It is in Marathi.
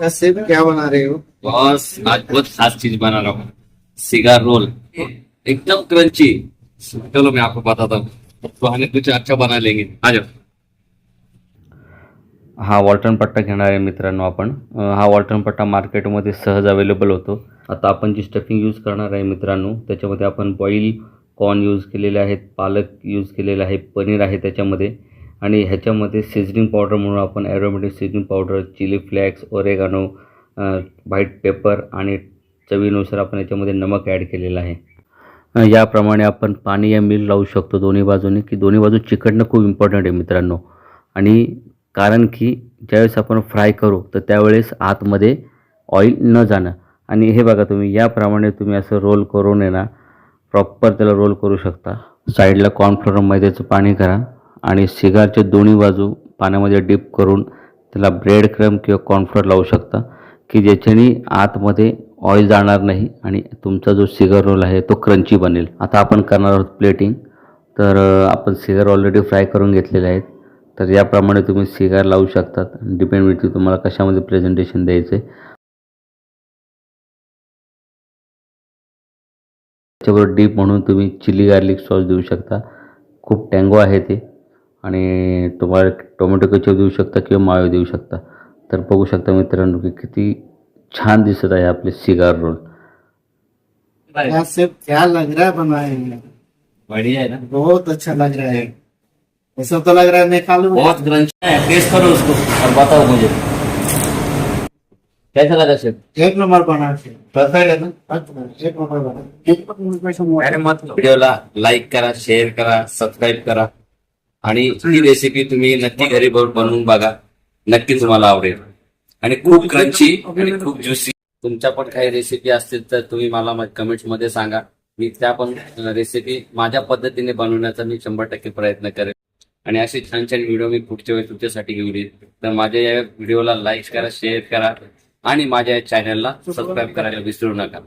सेब क्या बना रहे हो? बॉस आज बहुत खास चीज बना रहा हूँ। सिगार रोल एकदम क्रंची। चलो मैं आपको बताता हूँ। तो हमें कुछ अच्छा बना लेंगे, आ जाओ। हा वॉल्टन पट्टा घेणार आहे मित्रांनो आपण. हा वॉल्टन पट्टा मार्केटमध्ये सहज अवेलेबल होतो. आता आपण जी स्टफिंग यूज करणार आहे मित्रांनो, त्याच्यामध्ये आपण बॉईल कॉर्न यूज केलेले आहेत, पालक यूज केलेला आहे, पनीर आहे त्याच्यामध्ये. आणि ह्याच्यामध्ये सीझनिंग पावडर म्हणून आपण aromatic seasoning powder, chilli flakes, oregano, white pepper आणि चवीनुसार आपण याच्यामध्ये नमक ॲड केलेलं आहे. याप्रमाणे आपण पाणी या मिल लावू शकतो दोन्ही बाजूने, की दोन्ही बाजू चिकटणं खूप इम्पॉर्टंट आहे मित्रांनो. आणि कारण की ज्यावेळेस आपण फ्राय करू तर त्यावेळेस आतमध्ये ऑइल न जाणं. आणि हे बघा तुम्ही याप्रमाणे तुम्ही असं रोल करून आहे ना, प्रॉपर त्याला रोल करू शकता. साईडला कॉर्नफ्लोअर मैद्याचं पाणी करा आणि सिगारचे दोन्ही बाजू पाण्यामध्ये डिप करून त्याला ब्रेड क्रम किंवा कॉर्नफ्लोअर लावू शकता, की ज्याच्याने आतमध्ये ऑइल जाणार नाही आणि तुमचा जो सिगार रोल आहे तो क्रंची बनेल. आता आपण करणार आहोत प्लेटिंग. तर आपण सिगार ऑलरेडी फ्राय करून घेतलेले आहेत. तर याप्रमाणे तुम्ही सिगार लावू शकतात. डिपेंड तुम्हाला कशामध्ये प्रेझेंटेशन द्यायचं आहे. त्याच्याबरोबर डीप म्हणून तुम्ही चिली गार्लिक सॉस देऊ शकता. खूप टँगो आहे ते. आणि तुम्हाला टोमॅटो केचप देऊ शकता किंवा मायो देऊ शकता. तर बघू शकता मित्रांनो की किती छान दिसत आहे आपले सिगार रोल. क्या सेब क्या लग रहा है बनाए हैं? बढ़िया है ना? बहुत अच्छा लग रहा है। ऐसा तो लग रहा है मैं खा लूं। बहुत क्रंची है, टेस्ट करो उसको और बताओ मुझे कैसा लगा शेफ। एक नंबर बना है। परफेक्ट है ना? एक नंबर बना। अरे मत व्हिडिओला लाईक करा, शेअर करा, सबस्क्राईब करा आणि ही रेसिपी तुम्ही नक्की घरी बनवून बघा. नक्की तुम्हाला आवडेल आणि खूप क्रंची आणि खूप ज्युसी. तुमच्या पण काही रेसिपी असतील तर तुम्ही मला कमेंट्स मध्ये सांगा. मी त्या पण रेसिपी माझ्या पद्धतीने बनवण्याचा मी 100% प्रयत्न करेन. आणि असे छान छान व्हिडिओ मी पुढच्या वेळी तुमच्यासाठी घेऊन येईल. तर माझ्या या व्हिडिओला लाईक करा, शेअर करा आणि माझ्या चॅनलला सबस्क्राईब करायला विसरू नका.